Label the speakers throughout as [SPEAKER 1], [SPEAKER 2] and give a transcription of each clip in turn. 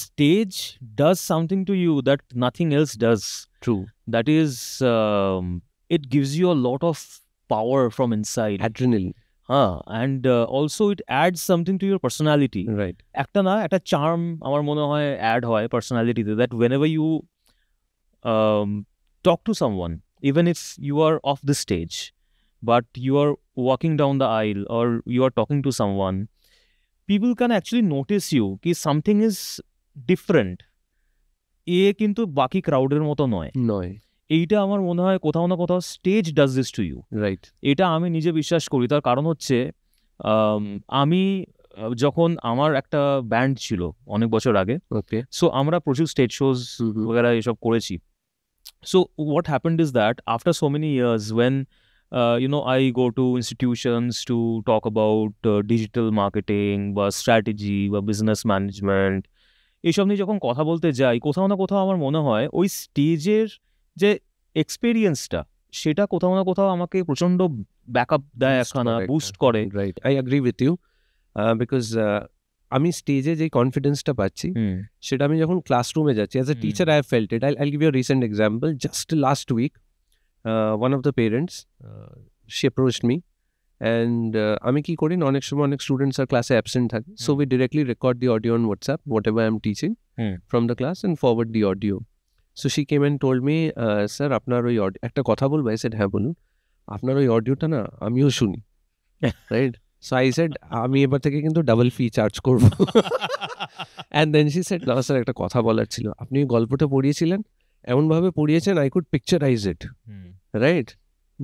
[SPEAKER 1] stage does something to you that nothing else does.
[SPEAKER 2] True.
[SPEAKER 1] That is, it gives you a lot of power from inside.
[SPEAKER 2] Adrenaline.
[SPEAKER 1] And also it adds something to your personality.
[SPEAKER 2] Right.
[SPEAKER 1] একটা charm আমার মনে হয় add হয় personality তে, that whenever you talk to someone, even if you are off the stage, but you are walking down the aisle or you are talking to someone, people can actually notice you ki something is different. এ কিন্তু বাকি ক্রাউডের মতো নয়। এইটা আমার মনে হয় কোথাও না কোথাও stage does this to you.
[SPEAKER 2] Right.
[SPEAKER 1] এটা আমি নিজে বিশ্বাস করি। তার কারণ হচ্ছে আমি যখন আমার একটা ব্যান্ড ছিল অনেক বছর আগে,
[SPEAKER 2] ওকে,
[SPEAKER 1] সো আমরা প্রচুর স্টেজ শোজ वगैरह এসব করেছি। So what happened is that after so many years, when I go to institutions to talk about digital marketing বা strategy বা business management, এইসব নিয়ে যখন কথা বলতে যাই, কোথাও না কোথাও আমার মনে হয় ওই স্টেজের যে এক্সপেরিয়েন্সটা, সেটা কোথাও না কোথাও আমাকে প্রচন্ড ব্যাকআপ দেয়, একখানা বুস্ট করে।
[SPEAKER 2] Right, I agree with you, because আমি স্টেজে যে কনফিডেন্সটা পাচ্ছি সেটা আমি যখন ক্লাসরুমে যাচ্ছি as a teacher I have felt it. I'll give you a recent example. Just last week one of the parents she approached me, and আমি কি করি না, অনেক সময় অনেক স্টুডেন্টস আর ক্লাসে অ্যাবসেন্ট থাকে, so we directly record the audio on WhatsApp what ever I am teaching from the class and forward the audio. So she came and told me, sir আপনার ওই একটা কথা বলবো? আই সেড হ্যাঁ বলুন। আপনার ওই অডিওটা না আমিও শুনি, রাইট? So I said, আমি এবার থেকে কিন্তু ডাবল ফি চার্জ করবো। And then she said, না স্যার একটা কথা বলার ছিল, আপনি গল্পটা পড়িয়েছিলেন, এমনভাবে পড়িয়েছেন I could picturize it, right?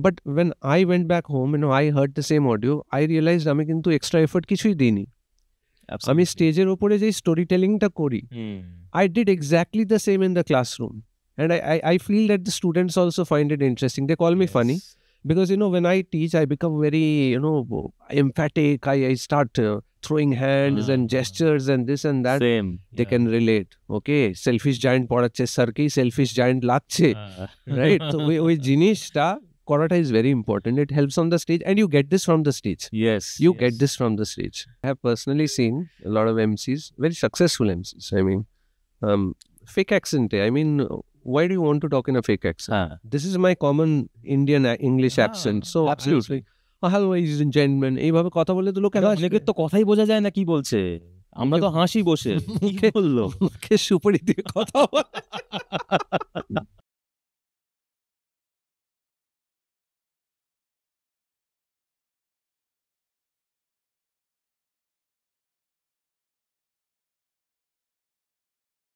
[SPEAKER 2] But when I went back home, I heard the same audio, I realized আমি কিন্তু এক্সট্রা এফোর্ট কিছুই দিইনি। আমি স্টেজের ওপরে যে স্টোরি টেলিংটা করি, I did exactly the same in the classroom, and I feel that the students also find it interesting. They call me funny, because when I teach I become very emphatic. I start throwing hands and gestures and this and that.
[SPEAKER 1] Same.
[SPEAKER 2] They can relate. Okay, selfish giant পড়াচ্ছে স্যারকেই selfish giant লাগছে, right? So ওই জিনিসটা করাটা is very important. It helps on the stage, and you get this from the stage.
[SPEAKER 1] Yes,
[SPEAKER 2] you get this from the stage. I have personally seen a lot of MCs, very successful MCs. I mean, fake accent. I mean, why do you want to talk in a fake accent? This is my common Indian English accent. So
[SPEAKER 1] absolutely.
[SPEAKER 2] Hello ladies and gentlemen, এইভাবে কথা বলে তো লোকে
[SPEAKER 1] অনেকের তো কথাই বোঝা যায় না কি বলছে, আমরা তো হাসি বসে কি বললো,
[SPEAKER 2] সুপারি দিয়ে কথা বলে।